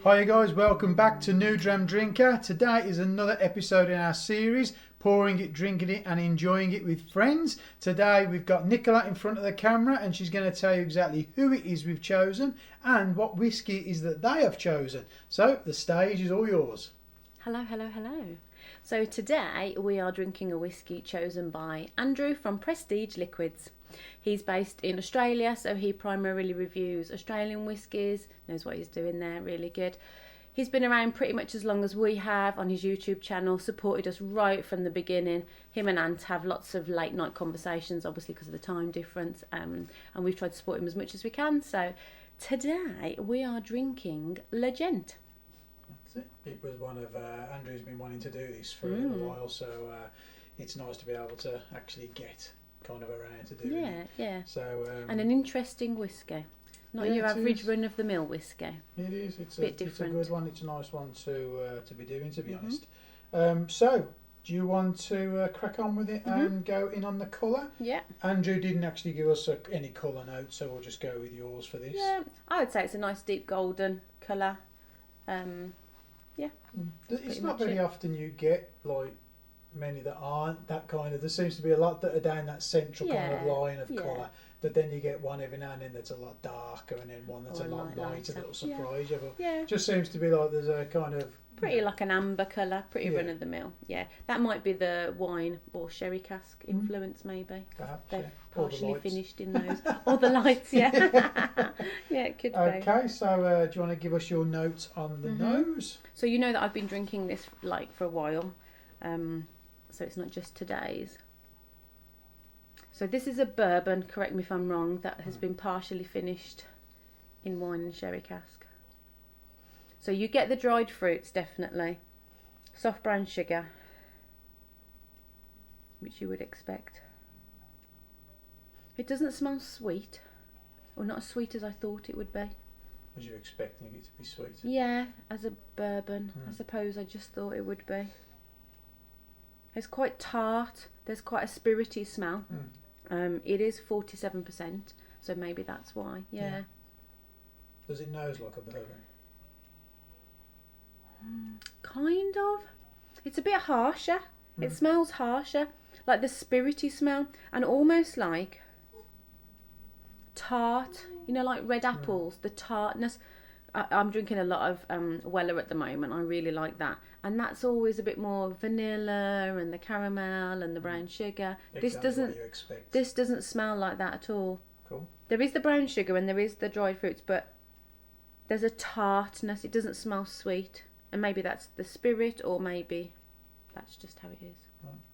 Hi guys, welcome back to New Dram Drinker. Today is another episode in our series, pouring it, drinking it and enjoying it with friends. Today we've got Nicola in front of the camera and she's going to tell you exactly who it is we've chosen and what whiskey it is that they have chosen. So the stage is all yours. Hello. So today we are drinking a whiskey chosen by Andrew from Prestige Liquids. He's based in Australia, so he primarily reviews Australian whiskies, knows what he's doing there, really good. He's been around pretty much as long as we have on his YouTube channel, supported us right from the beginning. Him and Ant have lots of late night conversations, obviously because of the time difference, and we've tried to support him as much as we can. So today we are drinking Legent. It was one of Andrew's been wanting to do this for a little while, so it's nice to be able to actually get kind of around to doing it. Yeah. So and an interesting whiskey, not your average run of the mill whiskey. It is. It's bit different. It's a good one. It's a nice one to be doing, to be honest. So, do you want to crack on with it and go in on the colour? Yeah. Andrew didn't actually give us any colour notes, so we'll just go with yours for this. Yeah, I would say it's a nice deep golden colour. Yeah. It's not very often you get like many that aren't that kind of. There seems to be a lot that are down that central kind of line of colour, but then you get one every now and then that's a lot darker, and then one that's a lot lighter that'll surprise you. But it just seems to be like there's a kind of pretty like an amber colour, pretty run of the mill. Yeah, that might be the wine or sherry cask influence, maybe. Perhaps they've or partially the finished in those, or the lights. Yeah, yeah, it could be. Okay, so do you want to give us your notes on the nose? So you know that I've been drinking this like for a while, so it's not just today's. So this is a bourbon, correct me if I'm wrong, that has been partially finished in wine and sherry cask. So you get the dried fruits, definitely. Soft brown sugar, which you would expect. It doesn't smell sweet, or not as sweet as I thought it would be. Was you expecting it to be sweet? Yeah, as a bourbon, I suppose I just thought it would be. It's quite tart. There's quite a spirity smell. It is 47%, so maybe that's why. Yeah. Does it nose like a bourbon? Kind of. It's a bit harsher. It smells harsher, like the spirity smell, and almost like tart. You know, like red apples, the tartness. I'm drinking a lot of Weller at the moment. I really like that, and that's always a bit more vanilla and the caramel and the brown sugar. Exactly what you expect. This doesn't smell like that at all. Cool. There is the brown sugar and there is the dried fruits, but there's a tartness. It doesn't smell sweet, and maybe that's the spirit, or maybe that's just how it is.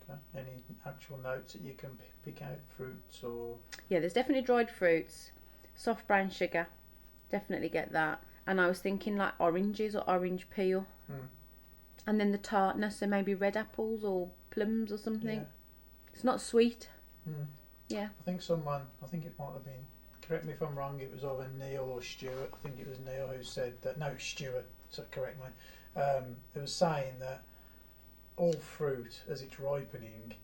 Okay. Any actual notes that you can pick out? Fruits or? Yeah, there's definitely dried fruits, soft brown sugar. Definitely get that. And I was thinking like oranges or orange peel. And then the tartness, so maybe red apples or plums or something. Yeah. It's not sweet. Yeah. I think it might have been, correct me if I'm wrong, it was either Neil or Stuart. I think it was Neil who said that, no, Stuart, so correct me. It was saying that all fruit as it's ripening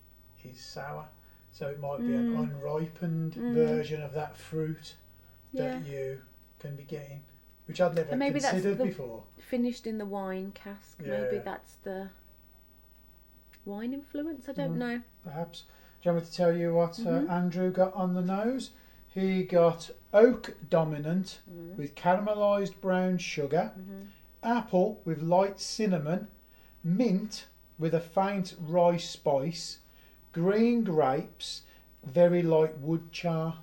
is sour. So it might be an unripened version of that fruit that you can be getting. Which I'd never considered before. Finished in the wine cask. Yeah. Maybe that's the wine influence. I don't know. Perhaps. Do you want me to tell you what Andrew got on the nose? He got oak dominant with caramelised brown sugar, apple with light cinnamon, mint with a faint rye spice, green grapes, very light wood char.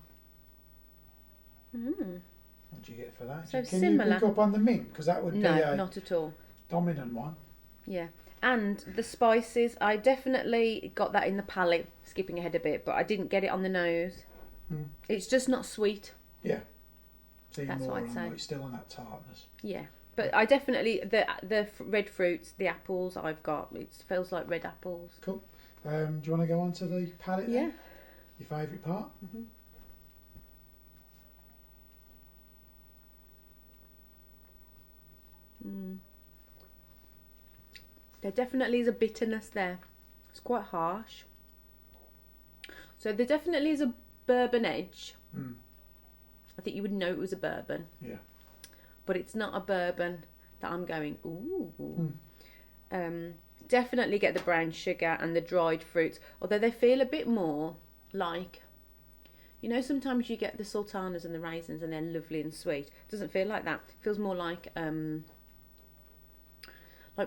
What do you get for that? So Can similar. you pick up on the mint? Because that would be a not at all dominant one. Yeah, and the spices, I definitely got that in the palate, skipping ahead a bit, but I didn't get it on the nose. It's just not sweet. Yeah. So that's what I'd say. It's still on that tartness. Yeah, but I definitely, the red fruits, the apples I've got, it feels like red apples. Cool. Do you want to go on to the palate then? Yeah. Your favourite part? There definitely is a bitterness there. It's quite harsh. So there definitely is a bourbon edge. I think you would know it was a bourbon. Yeah. But it's not a bourbon that I'm going, ooh. Definitely get the brown sugar and the dried fruits, although they feel a bit more like, you know, sometimes you get the sultanas and the raisins and they're lovely and sweet. It doesn't feel like that. It feels more like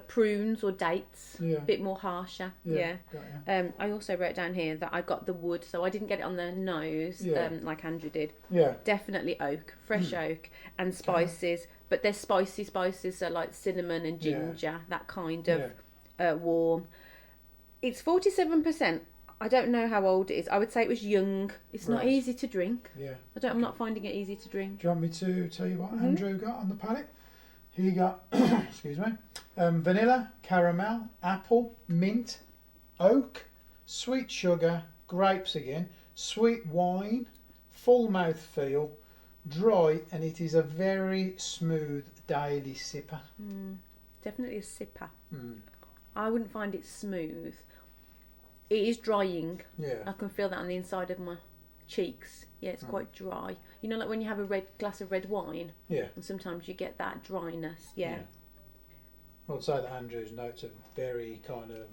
prunes or dates, a bit more harsher. I also wrote down here that I got the wood, so I didn't get it on the nose like Andrew did. Definitely oak, fresh oak, and spices, but they're spicy spices, so like cinnamon and ginger, that kind of warm. It's 47%. I don't know how old it is. I would say it was young. It's not easy to drink. I'm not finding it easy to drink. Do you want me to tell you what Andrew got on the palate? He got, excuse me, vanilla, caramel, apple, mint, oak, sweet sugar, grapes again, sweet wine, full mouth feel, dry, and it is a very smooth daily sipper. Definitely a sipper. I wouldn't find it smooth. It is drying. I can feel that on the inside of my cheeks. It's quite dry. You know, like when you have a red glass of red wine. And sometimes you get that dryness. I'd say that Andrew's notes are very kind of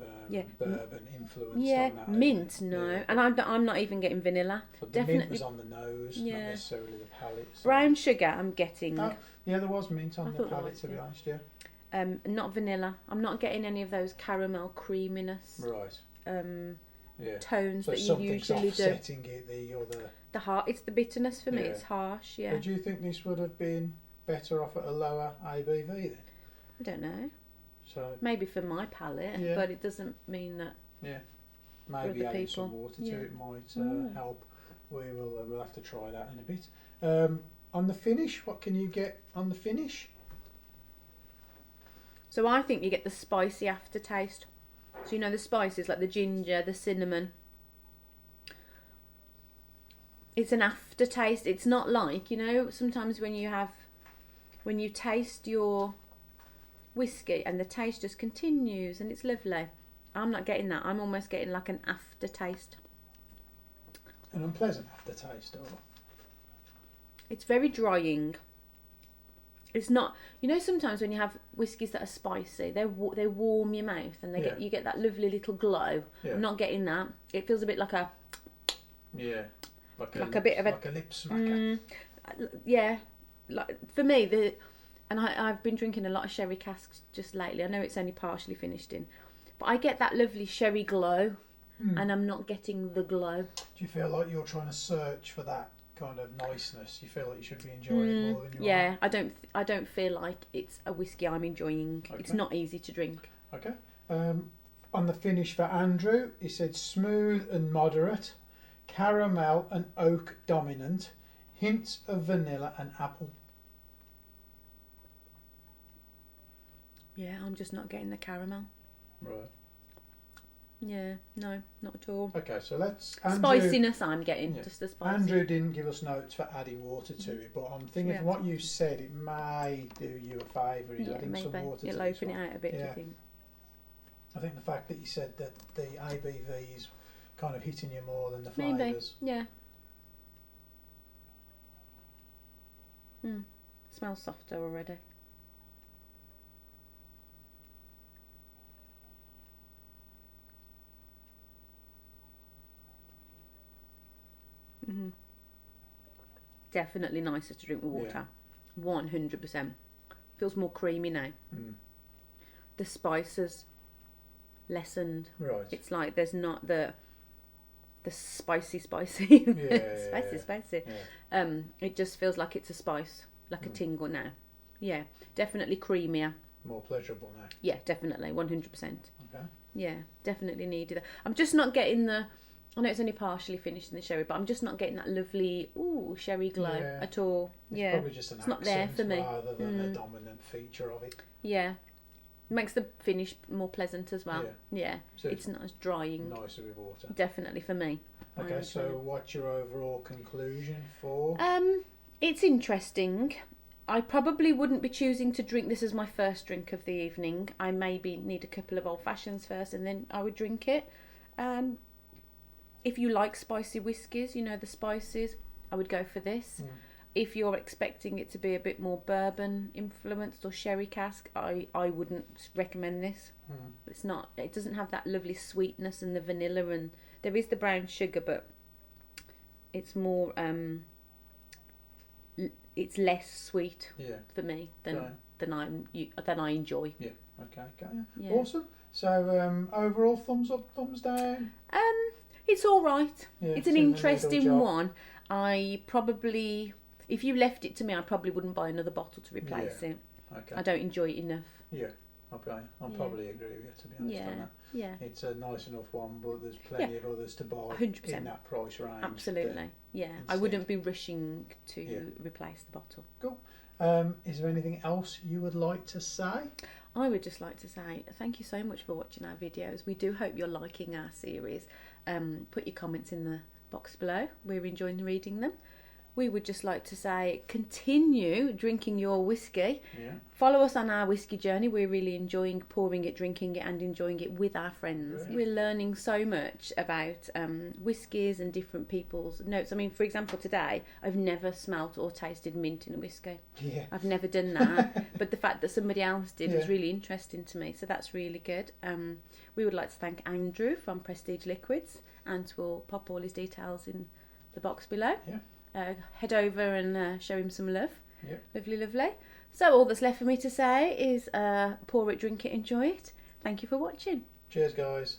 bourbon influenced. On that, mint, no. And I'm not even getting vanilla. But the mint was on the nose, not necessarily the palate. So. Brown sugar, I'm getting. Oh, there was mint on the palate, to be honest. Not vanilla. I'm not getting any of those caramel creaminess. Tones so that you usually do. It, the heart. It's the bitterness for me. It's harsh. But do you think this would have been better off at a lower ABV then? I don't know. So maybe for my palate, but it doesn't mean that. Maybe adding some water to it might help. We'll have to try that in a bit. On the finish, what can you get on the finish? So I think you get the spicy aftertaste. So you know the spices like the ginger, the cinnamon. It's an aftertaste. It's not like, you know, sometimes when you taste your whiskey and the taste just continues and it's lovely. I'm not getting that. I'm almost getting like an aftertaste. An unpleasant aftertaste, or? It's very drying. It's not, you know, sometimes when you have whiskies that are spicy, they warm your mouth and you get that lovely little glow. I'm not getting that. It feels a bit like a like a bit of a lip smacker. Like for me, I've been drinking a lot of sherry casks just lately. I know it's only partially finished in, but I get that lovely sherry glow, and I'm not getting the glow. Do you feel like you're trying to search for that kind of niceness? You feel like you should be enjoying it more than you are? I don't feel like it's a whiskey I'm enjoying. Okay. It's not easy to drink. Okay. On the finish for Andrew, he said smooth and moderate, caramel and oak dominant, hints of vanilla and apple. Yeah, I'm just not getting the caramel. Right. Yeah, no, not at all. Okay, so let's... Spiciness I'm getting, just the spice. Andrew didn't give us notes for adding water to it, but I'm thinking from what you said, it may do you a favour in adding some water to it. It'll open it out a bit, do you think? I think the fact that you said that the ABV is kind of hitting you more than the flavours. Maybe, Smells softer already. Definitely nicer to drink with water. 100%. Feels more creamy now. The spices lessened. Right. It's like there's not the spicy. Spicy. It just feels like it's a spice, like a tingle now. Yeah, definitely creamier. More pleasurable now. Yeah, definitely, 100%. Okay. Yeah, definitely needed that. I'm just not getting the... I know it's only partially finished in the sherry, but I'm just not getting that lovely sherry glow at all. It's probably just an accent not there for me. Rather than a dominant feature of it. Yeah. It makes the finish more pleasant as well. Yeah. So it's not as drying. Nicer with water. Definitely for me. Okay, so what's your overall conclusion for? It's interesting. I probably wouldn't be choosing to drink this as my first drink of the evening. I maybe need a couple of old fashions first and then I would drink it. If you like spicy whiskies, you know, the spices, I would go for this. if you're expecting it to be a bit more bourbon influenced or sherry cask, I wouldn't recommend this. It's not. It doesn't have that lovely sweetness and the vanilla, and there is the brown sugar, but it's more. It's less sweet for me than I enjoy. Yeah. Okay. Yeah. Awesome. So overall, thumbs up, thumbs down. It's all right. Yeah, it's an interesting one. I probably, if you left it to me, I probably wouldn't buy another bottle to replace it. Okay. I don't enjoy it enough. Yeah. Okay. I'll probably agree with you, to be honest on that. Yeah. It's a nice enough one, but there's plenty of others to buy 100%. in that price range. Absolutely. Yeah. I wouldn't be rushing to replace the bottle. Cool. Is there anything else you would like to say? I would just like to say thank you so much for watching our videos. We do hope you're liking our series. Put your comments in the box below. We're enjoying reading them. We would just like to say continue drinking your whiskey. Yeah. Follow us on our whiskey journey. We're really enjoying pouring it, drinking it and enjoying it with our friends. Right. We're learning so much about whiskies and different people's notes. I mean, for example, today I've never smelt or tasted mint in a whiskey. Yeah. I've never done that. But the fact that somebody else did was really interesting to me. So that's really good. We would like to thank Andrew from Prestige Liquids, and we'll pop all his details in the box below. Yeah. Head over and show him some love. Yeah. Lovely, lovely. So all that's left for me to say is pour it, drink it, enjoy it. Thank you for watching. Cheers, guys.